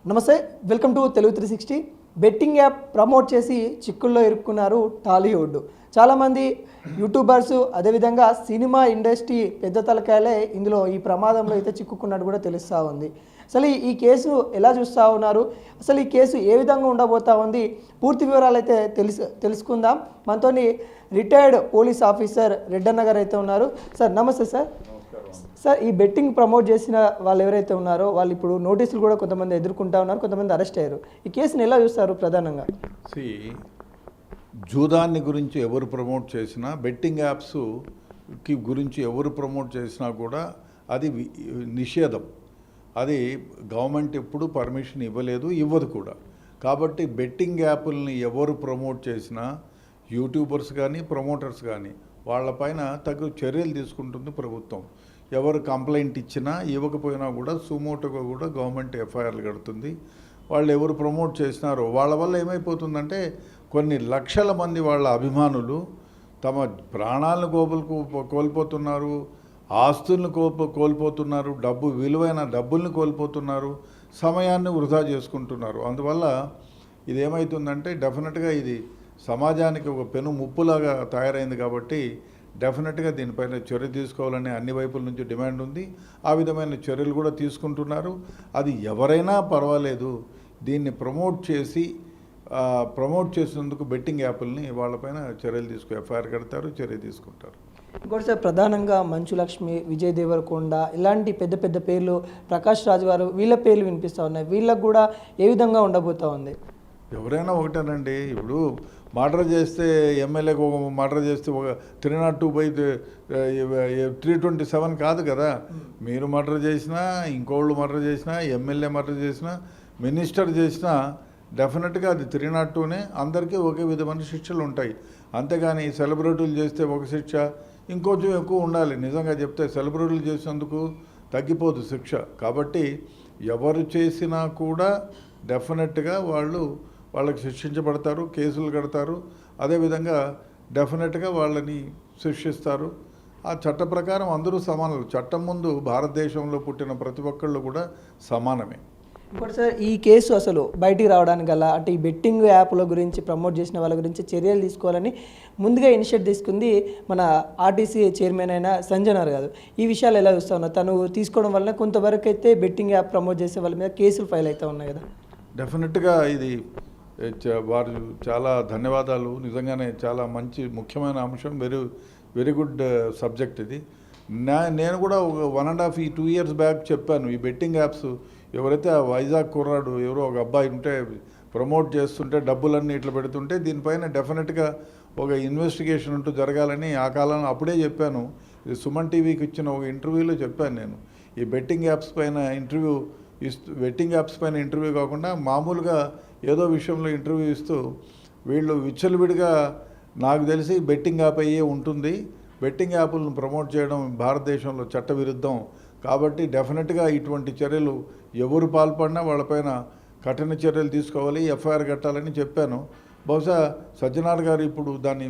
నమస్తే, welcome to Telugu 360. Betting app promote చేసి చిక్కుల్లో ఇరుక్కున్నారు టాలీవుడ్. చాలామంది యూట్యూబర్స్, అదేవిధంగా సినిమా ఇండస్ట్రీ పెద్ద తలకాయలే ఇందులో ఈ ప్రమాదంలో అయితే చిక్కుకున్నట్టు కూడా తెలుస్తూ ఉంది. అసలు ఈ కేసు ఎలా చూస్తూ ఉన్నారు, అసలు ఈ కేసు ఏ విధంగా ఉండబోతా ఉంది, పూర్తి వివరాలు అయితే తెలుసుకుందాం. మనతోని రిటైర్డ్ పోలీస్ ఆఫీసర్ రెడ్డన్న గారు అయితే ఉన్నారు. సార్ నమస్తే సార్. సార్, ఈ బెట్టింగ్ ప్రమోట్ చేసిన వాళ్ళు ఎవరైతే ఉన్నారో వాళ్ళు ఇప్పుడు నోటీసులు కూడా కొంతమంది ఎదుర్కొంటా ఉన్నారు, కొంతమంది అరెస్ట్ అయ్యారు. ఈ కేసుని ఎలా చూస్తారు ప్రధానంగా? జూదాన్ని గురించి ఎవరు ప్రమోట్ చేసినా, బెట్టింగ్ యాప్స్ గురించి ఎవరు ప్రమోట్ చేసినా కూడా అది నిషేధం. అది గవర్నమెంట్ ఎప్పుడు పర్మిషన్ ఇవ్వలేదు, ఇవ్వదు కూడా. కాబట్టి బెట్టింగ్ యాప్లని ఎవరు ప్రమోట్ చేసినా, యూట్యూబర్స్ కానీ ప్రమోటర్స్ కానీ వాళ్ళపైన తగు చర్యలు తీసుకుంటుంది ప్రభుత్వం. ఎవరు కంప్లైంట్ ఇచ్చినా ఇవ్వకపోయినా కూడా సుమోటోగా కూడా గవర్నమెంట్ ఎఫ్ఐఆర్లు కడుతుంది. వాళ్ళు ఎవరు ప్రమోట్ చేసినారో వాళ్ళ వల్ల ఏమైపోతుందంటే కొన్ని లక్షల మంది వాళ్ళ అభిమానులు తమ ప్రాణాలను కోల్పోతున్నారు, ఆస్తులను కోల్పోతున్నారు, విలువైన డబ్బుల్ని కోల్పోతున్నారు, సమయాన్ని వృధా చేసుకుంటున్నారు. అందువల్ల ఇదేమవుతుందంటే డెఫినెట్గా ఇది సమాజానికి ఒక పెను ముప్పులాగా తయారైంది. కాబట్టి డెఫినెట్గా దీనిపైన చర్య తీసుకోవాలని అన్ని వైపుల నుంచి డిమాండ్ ఉంది. ఆ విధమైన చర్యలు కూడా తీసుకుంటున్నారు. అది ఎవరైనా పర్వాలేదు, దీన్ని ప్రమోట్ చేసినందుకు బెట్టింగ్ యాప్లని వాళ్ళపైన చర్యలు ఎఫ్ఐఆర్ కడతారు, చర్య తీసుకుంటారు. ఇంకోటి సార్, ప్రధానంగా మంచు లక్ష్మి, విజయ్ దేవరకొండ ఇలాంటి పెద్ద పెద్ద పేర్లు, ప్రకాష్ రాజ్ గారు, వీళ్ళ పేర్లు వినిపిస్తూ ఉన్నాయి. వీళ్ళకు కూడా ఏ విధంగా ఉండబోతూ ఉంది? ఎవరైనా ఒకటేనండి. ఇప్పుడు మర్డర్ చేస్తే, ఎమ్మెల్యేకి ఒక మర్డర్ చేస్తే ఒక 302/327 కాదు కదా. మీరు మర్డర్ చేసినా, ఇంకోళ్ళు మర్డర్ చేసినా, ఎమ్మెల్యే మర్డర్ చేసినా, మినిస్టర్ చేసినా డెఫినెట్గా అది 302నే. అందరికీ ఒకే విధమైన శిక్షలు ఉంటాయి. అంతేగాని సెలబ్రిటీలు చేస్తే ఒక శిక్ష, ఇంకొంచెం ఎక్కువ ఉండాలి. నిజంగా చెప్తే సెలబ్రిటీలు చేసినందుకు తగ్గిపోదు శిక్ష. కాబట్టి ఎవరు చేసినా కూడా డెఫినెట్గా వాళ్ళకి శిక్షించబడతారు, కేసులు కడతారు. అదేవిధంగా డెఫినెట్గా వాళ్ళని శిక్షిస్తారు. ఆ చట్ట ప్రకారం అందరూ సమానులు. చట్టం ముందు భారతదేశంలో పుట్టిన ప్రతి ఒక్కళ్ళు కూడా సమానమే. ఇంకోటి సార్, ఈ కేసు అసలు బయటికి రావడానికి గల అంటే ఈ బెట్టింగ్ యాప్ల గురించి ప్రమోట్ చేసిన వాళ్ళ గురించి చర్యలు తీసుకోవాలని ముందుగా ఇనిషియేట్ తీసుకుంది మన ఆర్టీసీ చైర్మన్ అయిన సంజయ్ గారు. ఈ విషయాలు ఎలా చూస్తూ ఉన్నారు? తను తీసుకోవడం వలన కొంతవరకు అయితే బెట్టింగ్ యాప్ ప్రమోట్ చేసే వాళ్ళ మీద కేసులు ఫైల్ అవుతూ ఉన్నాయి కదా. డెఫినెట్గా ఇది వారు చాలా ధన్యవాదాలు. నిజంగానే చాలా మంచి ముఖ్యమైన అంశం. వెరీ గుడ్ సబ్జెక్ట్ ఇది. నేను కూడా ఒక 1.5-2 years బ్యాక్ చెప్పాను. ఈ బెట్టింగ్ యాప్స్ ఎవరైతే ఆ వైజాగ్ కుర్రాడు ఎవరో ఒక అబ్బాయి ఉంటే ప్రమోట్ చేస్తుంటే డబ్బులన్నీ ఇట్లా పెడుతుంటే దీనిపైన డెఫినెట్గా ఒక ఇన్వెస్టిగేషన్ అంటూ జరగాలని ఆ కాలంలో అప్పుడే చెప్పాను. ఇది సుమన్ టీవీకి ఇచ్చిన ఒక ఇంటర్వ్యూలో చెప్పాను నేను. ఈ బెట్టింగ్ యాప్స్ పైన ఇంటర్వ్యూ కాకుండా మామూలుగా ఏదో విషయంలో ఇంటర్వ్యూ ఇస్తూ వీళ్ళు విచ్చలవిడిగా, నాకు తెలిసి బెట్టింగ్ యాప్ అయ్యే ఉంటుంది, బెట్టింగ్ యాప్లను ప్రమోట్ చేయడం భారతదేశంలో చట్టవిరుద్ధం. కాబట్టి డెఫినెట్గా ఇటువంటి చర్యలు ఎవరు పాల్పడినా వాళ్ళపైన కఠిన చర్యలు తీసుకోవాలి, ఎఫ్ఐఆర్ కట్టాలని చెప్పాను. బహుశా సజ్జనార్ గారు ఇప్పుడు దాన్ని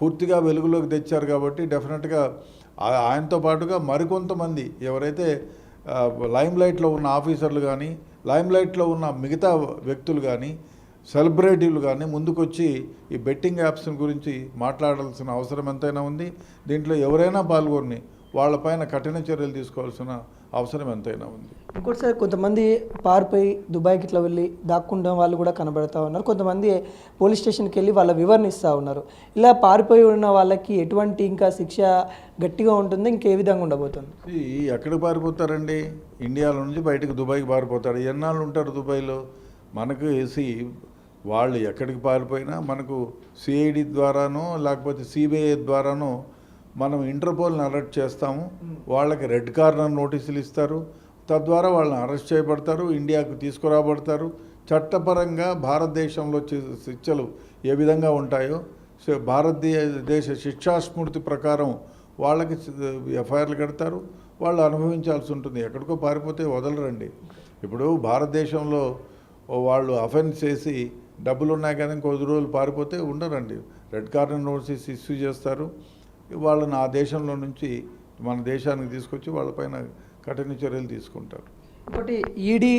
పూర్తిగా వెలుగులోకి తెచ్చారు. కాబట్టి డెఫినెట్గా ఆయనతో పాటుగా మరికొంతమంది ఎవరైతే లైమ్లైట్లో ఉన్న ఆఫీసర్లు కానీ, లైమ్లైట్లో ఉన్న మిగతా వ్యక్తులు కానీ, సెలబ్రిటీలు కానీ ముందుకొచ్చి ఈ బెట్టింగ్ యాప్స్ గురించి మాట్లాడాల్సిన అవసరం ఎంతైనా ఉంది. దీంట్లో ఎవరైనా పాల్గొని వాళ్ళపైన కఠిన చర్యలు తీసుకోవాల్సిన అవసరం ఎంతైనా ఉంది. ఇంకోటి సార్, కొంతమంది పారిపోయి దుబాయ్కి ఇట్లా వెళ్ళి దాక్కుంటాం వాళ్ళు కూడా కనబడతా ఉన్నారు. కొంతమంది పోలీస్ స్టేషన్కి వెళ్ళి వాళ్ళ వివరణ ఇస్తూ ఉన్నారు. ఇలా పారిపోయి ఉన్న వాళ్ళకి ఎటువంటి ఇంకా శిక్ష గట్టిగా ఉంటుంది, ఇంకే విధంగా ఉండబోతుంది? ఎక్కడికి పారిపోతారండి? ఇండియాలో నుంచి బయటకు దుబాయ్కి పారిపోతారు. ఎన్నాళ్ళు ఉంటారు దుబాయ్లో? మనకు వాళ్ళు ఎక్కడికి పారిపోయినా మనకు సిఐడి ద్వారానో లేకపోతే సిబిఐ ద్వారానో మనం ఇంటర్పోల్ని అరెస్ట్ చేస్తాము. వాళ్ళకి రెడ్ కార్నర్ నోటీసులు ఇస్తారు. తద్వారా వాళ్ళని అరెస్ట్ చేయబడతారు, ఇండియాకు తీసుకురాబడతారు. చట్టపరంగా భారతదేశంలో శిక్షలు ఏ విధంగా ఉంటాయో భారతదేశ శిక్షాస్మృతి ప్రకారం వాళ్ళకి ఎఫ్ఐఆర్లు కడతారు, వాళ్ళు అనుభవించాల్సి ఉంటుంది. ఎక్కడికో పారిపోతే వదలరండి. ఇప్పుడు భారతదేశంలో వాళ్ళు అఫెన్స్ చేసి డబ్బులు ఉన్నాయి కానీ ఇంకొద్ది రోజులు పారిపోతే ఉండరండి. రెడ్ కార్నర్ నోటీస్ ఇష్యూ చేస్తారు. వాళ్ళని ఆ దేశంలో నుంచి మన దేశానికి తీసుకొచ్చి వాళ్ళపైన కఠిన చర్యలు తీసుకుంటారు. ఒకటి ఈడీ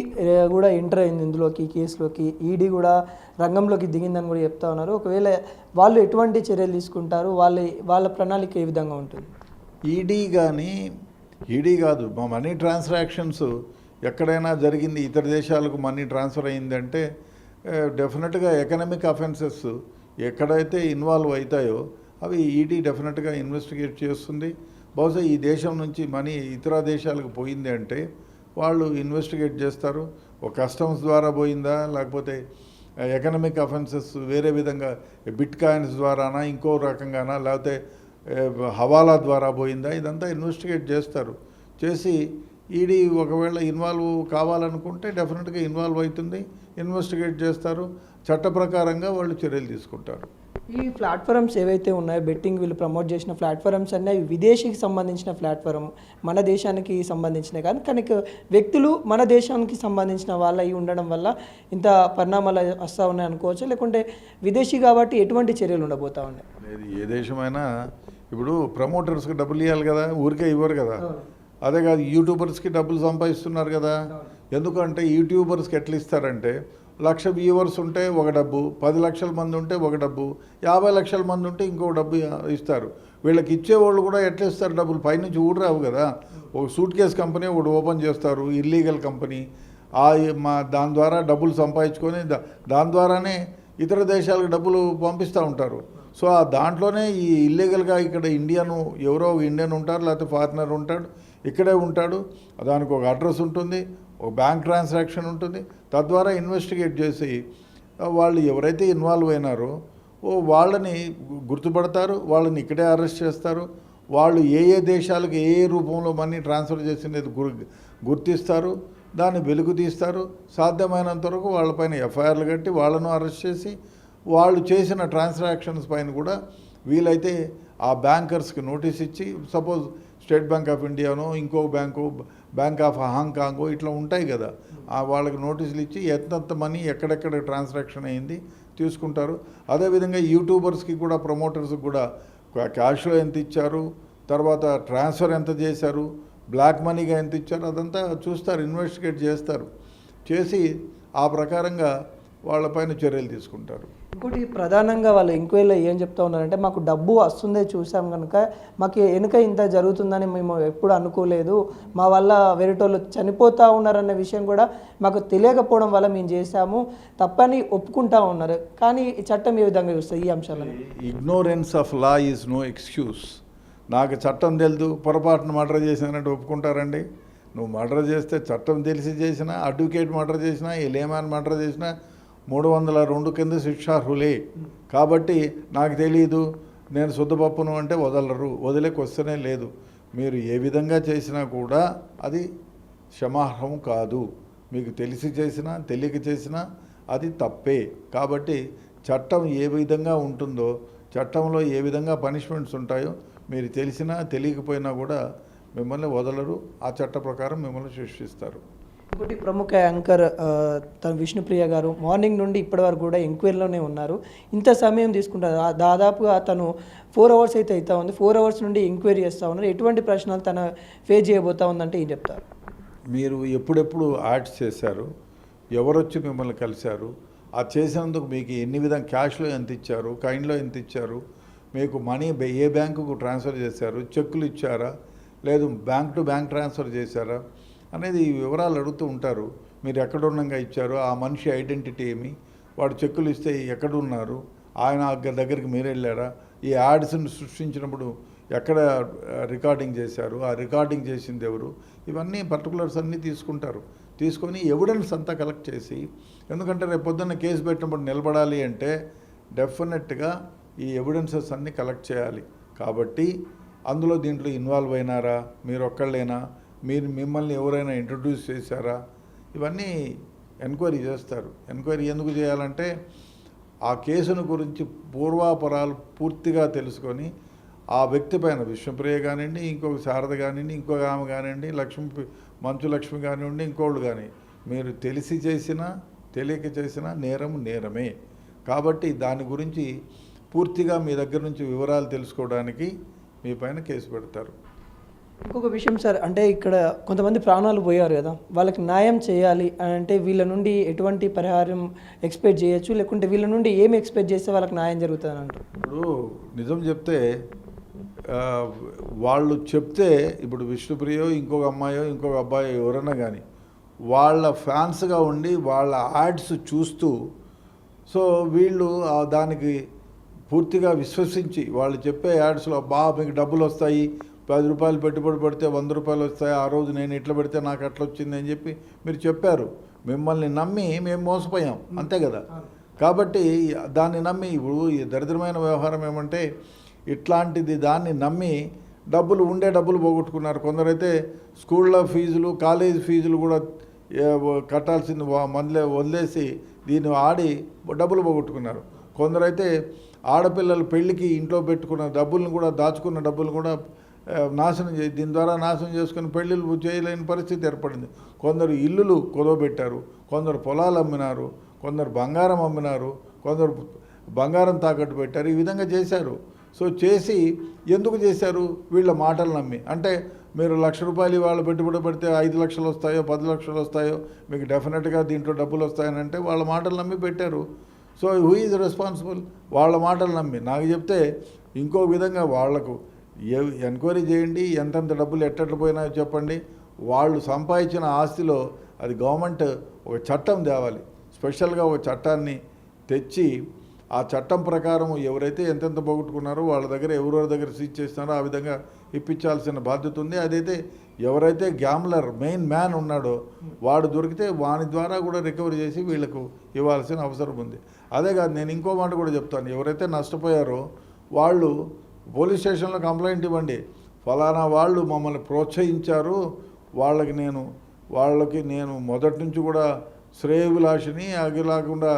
కూడా ఎంటర్ అయింది ఇందులోకి, కేసులోకి. ఈడీ కూడా రంగంలోకి దిగిందని కూడా చెప్తా ఉన్నారు. ఒకవేళ వాళ్ళు ఎటువంటి చర్యలు తీసుకుంటారు, వాళ్ళ ప్రణాళిక ఏ విధంగా ఉంటుంది? ఈడీ కాదు, మా మనీ ట్రాన్సాక్షన్స్ ఎక్కడైనా జరిగింది, ఇతర దేశాలకు మనీ ట్రాన్స్ఫర్ అయిందంటే డెఫినెట్గా ఎకనామిక్ అఫెన్సెస్ ఎక్కడైతే ఇన్వాల్వ్ అవుతాయో అవి ఈడీ డెఫినెట్గా ఇన్వెస్టిగేట్ చేస్తుంది. బహుశా ఈ దేశం నుంచి మనీ ఇతర దేశాలకు పోయింది అంటే వాళ్ళు ఇన్వెస్టిగేట్ చేస్తారు. ఒక కస్టమ్స్ ద్వారా పోయిందా, లేకపోతే ఎకనామిక్ అఫెన్సెస్ వేరే విధంగా బిట్ కాయిన్స్ ద్వారానా, ఇంకో రకంగానా, లేకపోతే హవాలా ద్వారా పోయిందా, ఇదంతా ఇన్వెస్టిగేట్ చేస్తారు. చేసి ఈడీ ఒకవేళ ఇన్వాల్వ్ కావాలనుకుంటే డెఫినెట్గా ఇన్వాల్వ్ అవుతుంది, ఇన్వెస్టిగేట్ చేస్తారు, చట్ట ప్రకారంగా వాళ్ళు చర్యలు తీసుకుంటారు. ఈ ప్లాట్ఫామ్స్ ఏవైతే ఉన్నాయో, బెట్టింగ్ వీళ్ళు ప్రమోట్ చేసిన ప్లాట్ఫామ్స్ అన్నీ విదేశీకి సంబంధించిన ప్లాట్ఫామ్, మన దేశానికి సంబంధించినవి కాదు. కానీ వ్యక్తులు మన దేశానికి సంబంధించిన వాళ్ళు అయి ఉండడం వల్ల ఇంత పరిణామాలు వస్తూ ఉన్నాయి అనుకోవచ్చు, లేకుంటే విదేశీ కాబట్టి ఎటువంటి చర్యలు ఉండబోతా ఉన్నాయి? ఏ దేశమైనా ఇప్పుడు ప్రమోటర్స్కి డబ్బులు ఇవ్వాలి కదా, ఊరికే ఇవ్వరు కదా. అదే కాదు, యూట్యూబర్స్కి డబ్బులు సంపాదిస్తున్నారు కదా. ఎందుకంటే యూట్యూబర్స్కి ఎట్లా ఇస్తారంటే 1,00,000 వ్యూవర్స్ ఉంటే ఒక డబ్బు, 10 లక్షల మంది ఉంటే ఒక డబ్బు, 50 లక్షల మంది ఉంటే ఇంకో డబ్బు ఇస్తారు. వీళ్ళకి ఇచ్చేవాళ్ళు కూడా ఎట్లా ఇస్తారు డబ్బులు? పైనుంచి ఊడరావు కదా. ఒక సూట్ కేస్ కంపెనీ ఒకటి ఓపెన్ చేస్తారు, ఇల్లీగల్ కంపెనీ. దాని ద్వారా డబ్బులు సంపాదించుకొని దాని ద్వారానే ఇతర దేశాలకు డబ్బులు పంపిస్తూ ఉంటారు. సో దాంట్లోనే ఈ ఇల్లీగల్గా ఇక్కడ ఎవరో ఒక ఇండియన్ ఉంటారు, లేకపోతే ఫారినర్ ఉంటాడు, ఇక్కడే ఉంటాడు, దానికి ఒక అడ్రస్ ఉంటుంది, ఒక బ్యాంక్ ట్రాన్సాక్షన్ ఉంటుంది. తద్వారా ఇన్వెస్టిగేట్ చేసి వాళ్ళు ఎవరైతే ఇన్వాల్వ్ అయినారో వాళ్ళని గుర్తుపడతారు, వాళ్ళని ఇక్కడే అరెస్ట్ చేస్తారు. వాళ్ళు ఏ దేశాలకు ఏ రూపంలో మనీ ట్రాన్స్ఫర్ చేసినది గుర్తిస్తారు, దాన్ని వెలుగు తీస్తారు. సాధ్యమైనంత వరకు వాళ్ళపైన ఎఫ్ఐఆర్లు కట్టి వాళ్ళను అరెస్ట్ చేసి వాళ్ళు చేసిన ట్రాన్సాక్షన్స్ పైన కూడా వీలైతే ఆ బ్యాంకర్స్కి నోటీస్ ఇచ్చి, సపోజ్ స్టేట్ బ్యాంక్ ఆఫ్ ఇండియానో ఇంకో బ్యాంక్ ఆఫ్ హాంకాంగో ఇట్లా ఉంటాయి కదా, వాళ్ళకి నోటీసులు ఇచ్చి ఎంత మనీ ఎక్కడెక్కడ ట్రాన్సాక్షన్ అయింది తీసుకుంటారు. అదేవిధంగా యూట్యూబర్స్కి కూడా, ప్రమోటర్స్కి కూడా క్యాష్లో ఎంత ఇచ్చారు, తర్వాత ట్రాన్స్ఫర్ ఎంత చేశారు, బ్లాక్ మనీగా ఎంత ఇచ్చారు, అదంతా చూస్తారు, ఇన్వెస్టిగేట్ చేస్తారు. చేసి ఆ ప్రకారంగా వాళ్ళపైన చర్యలు తీసుకుంటారు. ఇంకోటి ప్రధానంగా వాళ్ళు ఎంక్వైరీలో ఏం చెప్తా ఉన్నారంటే, మాకు డబ్బు వస్తుందే చూసాం కనుక మాకు వెనుక ఇంత జరుగుతుందని మేము ఎప్పుడు అనుకోలేదు, మా వల్ల వేరేటోళ్ళు చనిపోతూ ఉన్నారన్న విషయం కూడా మాకు తెలియకపోవడం వల్ల మేము చేశాము, తప్పని ఒప్పుకుంటా ఉన్నారు. కానీ ఈ చట్టం ఏ విధంగా చూస్తుంది ఈ అంశాలను? Ignorance of law is no excuse. నాకు చట్టం తెలుదు, పొరపాటును మర్డర్ చేసినట్టు ఒప్పుకుంటారండి? నువ్వు మర్డర్ చేస్తే చట్టం తెలిసి చేసినా, అడ్వకేట్ మర్డర్ చేసినా, ఏ లేమాన్ మర్డర్ చేసినా 302 కింద శిక్షార్హులే. కాబట్టి నాకు తెలియదు, నేను శుద్ధపప్పును అంటే వదిలే క్వశ్చనే లేదు. మీరు ఏ విధంగా చేసినా కూడా అది క్షమార్హం కాదు. మీకు తెలిసి చేసినా తెలియక చేసినా అది తప్పే. కాబట్టి చట్టం ఏ విధంగా ఉంటుందో, చట్టంలో ఏ విధంగా పనిష్మెంట్స్ ఉంటాయో మీరు తెలిసినా తెలియకపోయినా కూడా మిమ్మల్ని వదలరు, ఆ చట్ట ప్రకారం మిమ్మల్ని శిక్షిస్తారు. ఇంకోటి ప్రముఖ యాంకర్ తన విష్ణుప్రియ గారు మార్నింగ్ నుండి ఇప్పటి వరకు కూడా ఎంక్వైరీలోనే ఉన్నారు. ఇంత సమయం తీసుకుంటారు, దాదాపుగా తను 4 అవర్స్ అయితే అవుతా ఉంది. 4 అవర్స్ నుండి ఎంక్వైరీ చేస్తూ ఉన్నారు. ఎటువంటి ప్రశ్నలు తన ఫేస్ చేయబోతా ఉందంటే ఏం చెప్తారు? మీరు ఎప్పుడెప్పుడు యాడ్స్ చేశారు, ఎవరొచ్చి మిమ్మల్ని కలిశారు, ఆ చేసినందుకు మీకు ఎన్ని విధంగా క్యాష్లో ఎంత ఇచ్చారు, కైండ్లో ఎంత ఇచ్చారు, మీకు మనీ ఏ బ్యాంకుకు ట్రాన్స్ఫర్ చేశారు, చెక్కులు ఇచ్చారా, లేదు బ్యాంక్ టు బ్యాంక్ ట్రాన్స్ఫర్ చేశారా అనేది ఈ వివరాలు అడుగుతూ ఉంటారు. మీరు ఎక్కడున్నాగా ఇచ్చారు, ఆ మనిషి ఐడెంటిటీ ఏమి, వాడు చెక్కులు ఇస్తే ఎక్కడున్నారు, ఆయన దగ్గరికి మీరు వెళ్ళారా, ఈ యాడ్స్ని సృష్టించినప్పుడు ఎక్కడ రికార్డింగ్ చేశారు, ఆ రికార్డింగ్ చేసింది ఎవరు, ఇవన్నీ పర్టికులర్స్ అన్నీ తీసుకుంటారు. తీసుకొని ఎవిడెన్స్ అంతా కలెక్ట్ చేసి, ఎందుకంటే రేపు పొద్దున్న కేసు పెట్టినప్పుడు నిలబడాలి అంటే డెఫినెట్గా ఈ ఎవిడెన్సెస్ అన్నీ కలెక్ట్ చేయాలి. కాబట్టి దీంట్లో ఇన్వాల్వ్ అయినారా, మీరు ఒక్కళ్ళేనా, మిమ్మల్ని ఎవరైనా ఇంట్రడ్యూస్ చేశారా, ఇవన్నీ ఎంక్వైరీ చేస్తారు. ఎంక్వైరీ ఎందుకు చేయాలంటే ఆ కేసును గురించి పూర్వాపరాలు పూర్తిగా తెలుసుకొని ఆ వ్యక్తి పైన విష్ణుప్రియ కానివ్వండి, ఇంకొక శారద కానివ్వండి, ఇంకొక ఆమె కానివ్వండి, మంచు లక్ష్మి కానివ్వండి, ఇంకోళ్ళు కానీ, మీరు తెలిసి చేసినా తెలియక చేసినా నేరమే. కాబట్టి దాని గురించి పూర్తిగా మీ దగ్గర నుంచి వివరాలు తెలుసుకోవడానికి మీ పైన కేసు పెడతారు. ఇంకొక విషయం సార్, అంటే ఇక్కడ కొంతమంది ప్రాణాలు పోయారు కదా, వాళ్ళకి న్యాయం చేయాలి అని అంటే వీళ్ళ నుండి ఎటువంటి పరిహారం ఎక్స్పెక్ట్ చేయొచ్చు, లేకుంటే వీళ్ళ నుండి ఏమి ఎక్స్పెక్ట్ చేస్తే వాళ్ళకి న్యాయం జరుగుతుంది అంటారు? ఇప్పుడు నిజం చెప్తే ఆ, వాళ్ళు చెప్తే ఇప్పుడు విష్ణుప్రియో ఇంకొక అమ్మాయో ఇంకొక అబ్బాయో ఎవరన్నా కానీ వాళ్ళ ఫ్యాన్స్గా ఉండి వాళ్ళ యాడ్స్ చూస్తూ సో వీళ్ళు దానికి పూర్తిగా విశ్వసించి వాళ్ళు చెప్పే యాడ్స్లో మీకు డబ్బులు వస్తాయి, 10 రూపాయలు పెట్టుబడి పెడితే 100 రూపాయలు వస్తాయి, ఆ రోజు నేను ఇట్లా పెడితే నాకు అట్లా వచ్చింది అని చెప్పి మీరు చెప్పారు. మిమ్మల్ని నమ్మి మేము మోసపోయాం, అంతే కదా. కాబట్టి దాన్ని నమ్మి ఇప్పుడు ఈ దరిద్రమైన వ్యవహారం ఏమంటే ఇట్లాంటిది దాన్ని నమ్మి ఉండే డబ్బులు పోగొట్టుకున్నారు. కొందరైతే స్కూళ్ళ ఫీజులు కాలేజ్ ఫీజులు కూడా కట్టాల్సింది వదిలేసి దీన్ని ఆడి డబ్బులు పోగొట్టుకున్నారు. కొందరైతే ఆడపిల్లలు పెళ్ళికి ఇంట్లో పెట్టుకున్న డబ్బులను కూడా దాచుకున్న డబ్బులు కూడా దీని ద్వారా నాశనం చేసుకుని పెళ్ళిళ్ళు చేయలేని పరిస్థితి ఏర్పడింది. కొందరు ఇల్లులు కుదవబెట్టారు, కొందరు పొలాలు అమ్మినారు, కొందరు బంగారం అమ్మినారు, కొందరు బంగారం తాకట్టు పెట్టారు. ఈ విధంగా చేశారు. సో చేసి ఎందుకు చేశారు? వీళ్ళ మాటలు నమ్మి. అంటే మీరు ₹1,00,000 ఇవాళ పెట్టుబడి పెడితే 5 లక్షలు వస్తాయో 10 లక్షలు వస్తాయో మీకు డెఫినెట్గా దీంట్లో డబ్బులు వస్తాయని అంటే వాళ్ళ మాటలు నమ్మి పెట్టారు. So who is responsible? వాళ్ళ మాటలు నమ్మి. నాకు చెప్తే ఇంకో విధంగా వాళ్లకు ఎంక్వైరీ చేయండి, ఎంతెంత డబ్బులు ఎట్టట్లు పోయినాయో చెప్పండి. వాళ్ళు సంపాదించిన ఆస్తిలో అది గవర్నమెంట్ ఒక చట్టం తేవాలి, స్పెషల్గా ఒక చట్టాన్ని తెచ్చి ఆ చట్టం ప్రకారం ఎవరైతే ఎంతెంత పోగొట్టుకున్నారో వాళ్ళ దగ్గర ఎవరెవరి దగ్గర సీజ్ చేస్తున్నారో ఆ విధంగా ఇప్పించాల్సిన బాధ్యత ఉంది. అదైతే ఎవరైతే గ్యామ్లర్ మెయిన్ మ్యాన్ ఉన్నాడో వాడు దొరికితే వాని ద్వారా కూడా రికవరీ చేసి వీళ్ళకు ఇవ్వాల్సిన అవసరం ఉంది. అదే కాదు, నేను ఇంకో మాట కూడా చెప్తాను. ఎవరైతే నష్టపోయారో వాళ్ళు పోలీస్ స్టేషన్లో కంప్లైంట్ ఇవ్వండి. ఫలానా వాళ్ళు మమ్మల్ని ప్రోత్సహించారు, వాళ్ళకి నేను మొదటి నుంచి కూడా శ్రేయభిలాషిని అగిలాకుండా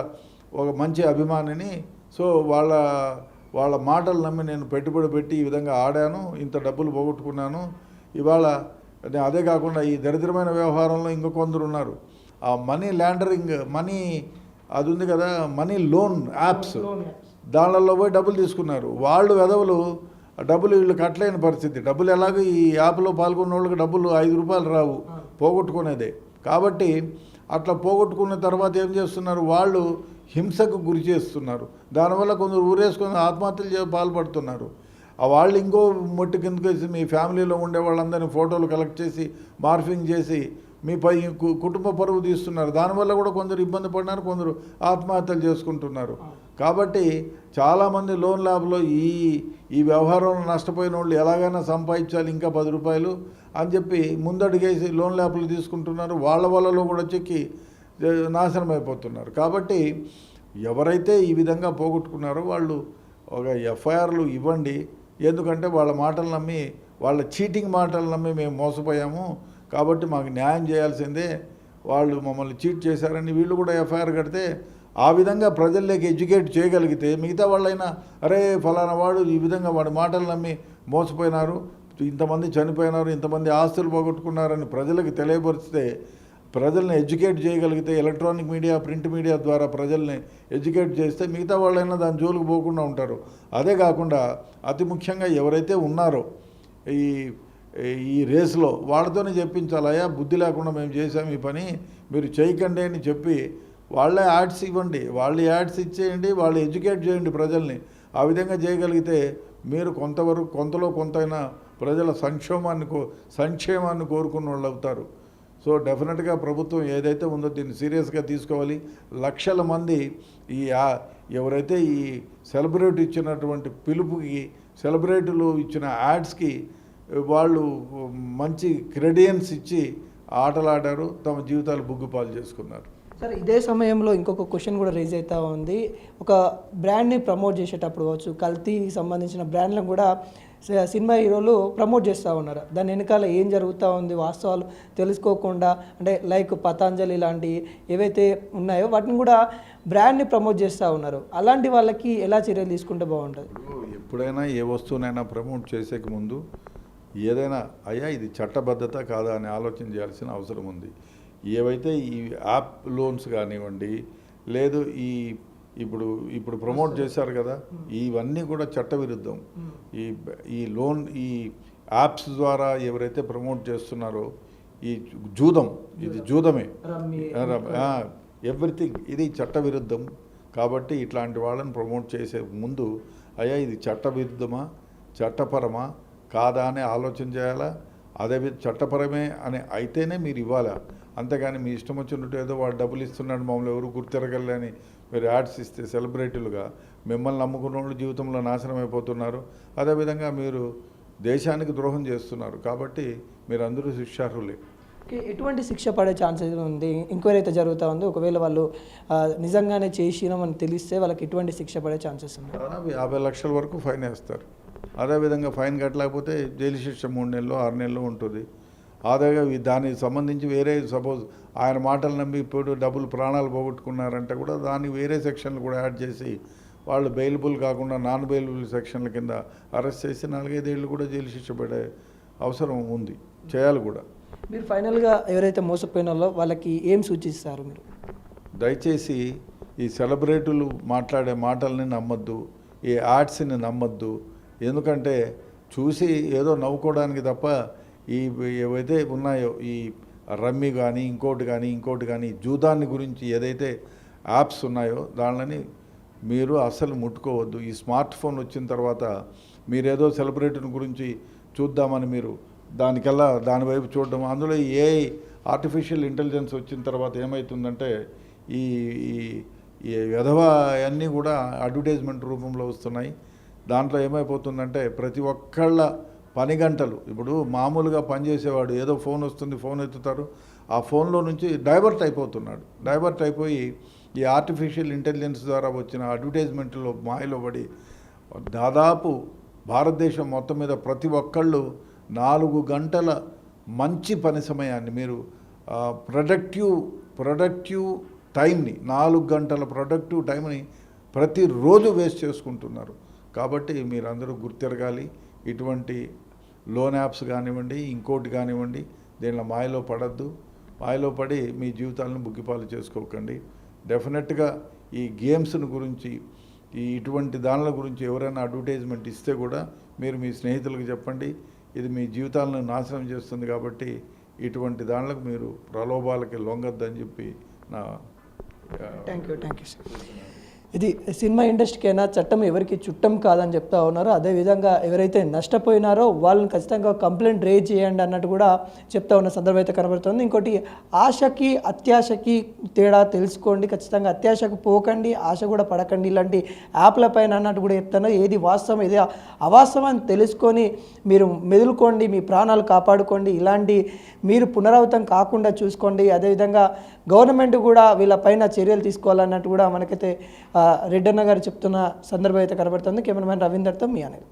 ఒక మంచి అభిమానిని. సో వాళ్ళ మాటలు నమ్మి నేను పెట్టుబడి పెట్టి ఈ విధంగా ఆడాను, ఇంత డబ్బులు పోగొట్టుకున్నాను. ఇవాళ అదే కాకుండా ఈ దరిద్రమైన వ్యవహారంలో ఇంకో కొందరు ఉన్నారు. ఆ మనీ లాండరింగ్ అది ఉంది కదా, మనీ లోన్ యాప్స్, దానిలో పోయి డబ్బులు తీసుకున్నారు. వాళ్ళు వెధవలు డబ్బులు వీళ్ళు కట్టలేని పరిస్థితి. డబ్బులు ఎలాగో ఈ యాప్లో పాల్గొన్న వాళ్ళకి డబ్బులు ₹5 రావు, పోగొట్టుకునేదే. కాబట్టి అట్లా పోగొట్టుకున్న తర్వాత ఏం చేస్తున్నారు? వాళ్ళు హింసకు గురి చేస్తున్నారు. దానివల్ల కొందరు ఊరేసుకొని ఆత్మహత్యలు పాల్పడుతున్నారు. వాళ్ళు ఇంకో మొట్టు కిందకు వేసి మీ ఫ్యామిలీలో ఉండే వాళ్ళందరినీ ఫోటోలు కలెక్ట్ చేసి మార్ఫింగ్ చేసి మీ కుటుంబ పరువు తీస్తున్నారు. దానివల్ల కూడా కొందరు ఇబ్బంది పడినారు, కొందరు ఆత్మహత్యలు చేసుకుంటున్నారు. కాబట్టి చాలామంది లోన్ ల్యాబ్లో ఈ వ్యవహారంలో నష్టపోయిన వాళ్ళు ఎలాగైనా సంపాదించాలి ఇంకా ₹10 అని చెప్పి ముందడుగేసి లోన్ ల్యాబ్లు తీసుకుంటున్నారు. వాళ్ళ వల్లలో కూడా చెక్కి నాశనం అయిపోతున్నారు. కాబట్టి ఎవరైతే ఈ విధంగా పోగొట్టుకున్నారో వాళ్ళు ఒక ఎఫ్ఐఆర్లు ఇవ్వండి. ఎందుకంటే వాళ్ళ మాటలు నమ్మి, వాళ్ళ చీటింగ్ మాటలు నమ్మి మేము మోసపోయాము, కాబట్టి మాకు న్యాయం చేయాల్సిందే, వాళ్ళు మమ్మల్ని చీట్ చేశారని వీళ్ళు కూడా ఎఫ్ఐఆర్ కడితే ఆ విధంగా ప్రజల్లోకి ఎడ్యుకేట్ చేయగలిగితే మిగతా వాళ్ళైనా అరే ఫలానా వాడు ఈ విధంగా వాడి మాటలు నమ్మి మోసపోయినారు, ఇంతమంది చనిపోయినారు, ఇంతమంది ఆస్తులు పోగొట్టుకున్నారని ప్రజలకు తెలియపరిస్తే, ప్రజల్ని ఎడ్యుకేట్ చేయగలిగితే, ఎలక్ట్రానిక్ మీడియా ప్రింట్ మీడియా ద్వారా ప్రజల్ని ఎడ్యుకేట్ చేస్తే మిగతా వాళ్ళైనా దాని జోలికి పోకుండా ఉంటారు. అదే కాకుండా అతి ముఖ్యంగా ఎవరైతే ఉన్నారో ఈ రేస్లో వాళ్ళతోనే చెప్పించాలయ్యా, బుద్ధి లేకుండా మేము చేసాము ఈ పని, మీరు చేయకండి అని చెప్పి వాళ్ళే యాడ్స్ ఇవ్వండి, వాళ్ళు యాడ్స్ ఇచ్చేయండి, వాళ్ళు ఎడ్యుకేట్ చేయండి ప్రజల్ని. ఆ విధంగా చేయగలిగితే మీరు కొంతలో కొంతైనా ప్రజల సంక్షేమాన్ని కోరుకున్న వాళ్ళు అవుతారు. సో డెఫినెట్గా ప్రభుత్వం ఏదైతే ఉందో దీన్ని సీరియస్గా తీసుకోవాలి. లక్షల మంది ఎవరైతే ఈ సెలబ్రిటీ ఇచ్చినటువంటి పిలుపుకి, సెలబ్రిటీలు ఇచ్చిన యాడ్స్కి వాళ్ళు మంచి క్రెడియన్స్ ఇచ్చి ఆటలాడారు, తమ జీవితాలు బుగ్గుపాలు చేసుకున్నారు. సార్, ఇదే సమయంలో ఇంకొక క్వశ్చన్ కూడా రేజ్ అవుతూ ఉంది. ఒక బ్రాండ్ని ప్రమోట్ చేసేటప్పుడు కావచ్చు, కల్తీకి సంబంధించిన బ్రాండ్లను కూడా సినిమా హీరోలు ప్రమోట్ చేస్తూ ఉన్నారు. దాని వెనకాల ఏం జరుగుతూ ఉంది వాస్తవాలు తెలుసుకోకుండా, అంటే లైక్ పతాంజలి లాంటి ఏవైతే ఉన్నాయో వాటిని కూడా బ్రాండ్ని ప్రమోట్ చేస్తూ ఉన్నారు. అలాంటి వాళ్ళకి ఎలా చర్యలు తీసుకుంటే బాగుంటుంది? ఎప్పుడైనా ఏ వస్తువునైనా ప్రమోట్ చేసేక ముందు ఏదైనా అయ్యా ఇది చట్టబద్ధత కాదా అని ఆలోచన చేయాల్సిన అవసరం ఉంది. ఏవైతే ఈ యాప్ లోన్స్ కానివ్వండి, లేదు ఇప్పుడు ప్రమోట్ చేశారు కదా, ఇవన్నీ కూడా చట్టవిరుద్ధం. ఈ లోన్ యాప్స్ ద్వారా ఎవరైతే ప్రమోట్ చేస్తున్నారో ఈ జూదం, ఇది జూదమే, ఎవ్రీథింగ్ ఇది చట్టవిరుద్ధం. కాబట్టి ఇట్లాంటి వాళ్ళని ప్రమోట్ చేసే ముందు అయ్యా ఇది చట్టవిరుద్ధమా, చట్టపరమా కాదా అని ఆలోచన చేయాలా. అదే చట్టపరమే అని అయితేనే మీరు ఇవ్వాలా. అంతేగాని మీ ఇష్టం వచ్చినట్టు ఏదో వాడు డబ్బులు ఇస్తున్నాడు మమ్మల్ని ఎవరు గుర్తిరగలే అని మీరు యాడ్స్ ఇస్తే సెలబ్రిటీలుగా మిమ్మల్ని నమ్ముకున్న వాళ్ళు జీవితంలో నాశనం అయిపోతున్నారు. అదేవిధంగా మీరు దేశానికి ద్రోహం చేస్తున్నారు. కాబట్టి మీరందరూ శిక్షార్హులే. ఎటువంటి శిక్ష పడే ఛాన్సెస్ ఉంది? ఎంక్వైరీ అయితే జరుగుతూ ఉంది. ఒకవేళ వాళ్ళు నిజంగానే చేసినామని తెలిస్తే వాళ్ళకి ఎటువంటి శిక్ష పడే ఛాన్సెస్ ఉంది? దాదాపు 50 లక్షల వరకు ఫైన్ వేస్తారు. అదేవిధంగా ఫైన్ కట్టలేకపోతే జైలు శిక్ష 3 నెలలు 6 నెలలు ఉంటుంది. అదేగా దానికి సంబంధించి వేరే సపోజ్ ఆయన మాటలు నమ్మి ఇప్పుడు డబ్బులు ప్రాణాలు పోగొట్టుకున్నారంటే కూడా దాన్ని వేరే సెక్షన్లు కూడా యాడ్ చేసి వాళ్ళు బెయిలబుల్ కాకుండా నాన్ బెయిలబుల్ సెక్షన్ల కింద అరెస్ట్ చేసి 4-5 ఏళ్ళు కూడా జైలు శిక్ష పడే అవసరం ఉంది, చేయాలి కూడా. మీరు ఫైనల్గా ఎవరైతే మోసపోయినారో వాళ్ళకి ఏం సూచిస్తారు మీరు? దయచేసి ఈ సెలబ్రిటీలు మాట్లాడే మాటల్ని నమ్మొద్దు, ఈ యాడ్స్ని నమ్మొద్దు. ఎందుకంటే చూసి ఏదో నవ్వుకోవడానికి తప్ప ఈ ఏవైతే ఉన్నాయో ఈ రమ్మీ కానీ ఇంకోటి కానీ జూదాన్ని గురించి ఏదైతే యాప్స్ ఉన్నాయో దానిని మీరు అస్సలు ముట్టుకోవద్దు. ఈ స్మార్ట్ ఫోన్ వచ్చిన తర్వాత మీరేదో సెలబ్రిటీని గురించి చూద్దామని మీరు దాని వైపు చూడడం, అందులో ఏ ఆర్టిఫిషియల్ ఇంటెలిజెన్స్ వచ్చిన తర్వాత ఏమవుతుందంటే ఈ విధవ అన్నీ కూడా అడ్వర్టైజ్మెంట్ రూపంలో వస్తున్నాయి. దాంట్లో ఏమైపోతుందంటే ప్రతి ఒక్కళ్ళ పని గంటలు, ఇప్పుడు మామూలుగా పనిచేసేవాడు ఏదో ఫోన్ వస్తుంది, ఫోన్ ఎత్తుతారు, ఆ ఫోన్లో నుంచి డైవర్ట్ అయిపోయి ఈ ఆర్టిఫిషియల్ ఇంటెలిజెన్స్ ద్వారా వచ్చిన అడ్వర్టైజ్మెంట్లో మాయలో పడి దాదాపు భారతదేశం మొత్తం మీద ప్రతి ఒక్కళ్ళు 4 గంటల మంచి పని సమయాన్ని మీరు ప్రొడక్టివ్ టైంని 4 గంటల ప్రొడక్టివ్ టైంని ప్రతిరోజు వేస్ట్ చేసుకుంటున్నారు. కాబట్టి మీరందరూ గుర్తిరగాలి. ఇటువంటి లోన్ యాప్స్ కానివ్వండి, ఇంకోటి కానివ్వండి, దీనిలో మాయలో పడద్దు. మాయలో పడి మీ జీవితాలను బుగ్గిపాలు చేసుకోకండి. డెఫినెట్గా ఈ గేమ్స్ని గురించి ఇటువంటి దానిల గురించి ఎవరైనా అడ్వర్టైజ్మెంట్ ఇస్తే కూడా మీరు మీ స్నేహితులకు చెప్పండి. ఇది మీ జీవితాలను నాశనం చేస్తుంది. కాబట్టి ఇటువంటి దానిలకు మీరు ప్రలోభాలకి లొంగద్దని చెప్పి నా థ్యాంక్ యూ సార్. ఇది సినిమా ఇండస్ట్రీకైనా చట్టం ఎవరికి చుట్టం కాదని చెప్తా ఉన్నారు. అదేవిధంగా ఎవరైతే నష్టపోయినారో వాళ్ళని ఖచ్చితంగా కంప్లైంట్ రేజ్ చేయండి అన్నట్టు కూడా చెప్తా ఉన్న సందర్భం అయితే కనబడుతుంది. ఇంకోటి ఆశకి అత్యాశకి తేడా తెలుసుకోండి. ఖచ్చితంగా అత్యాశకు పోకండి, ఆశ కూడా పడకండి. ఇలాంటి యాప్ల పైన అన్నట్టు కూడా చెప్తాను. ఏది వాస్తవం ఏది అవాస్తవం అని తెలుసుకొని మీరు మెదులుకోండి, మీ ప్రాణాలు కాపాడుకోండి. ఇలాంటి మీరు పునరావృతం కాకుండా చూసుకోండి. అదేవిధంగా గవర్నమెంట్ కూడా వీళ్ళపైన చర్యలు తీసుకోవాలన్నట్టు కూడా మనకైతే రెడ్డన్న గారు చెప్తున్న సందర్భం అయితే కనబడుతుంది. కెమెరామెన్ రవీందర్తో మీ అనేది.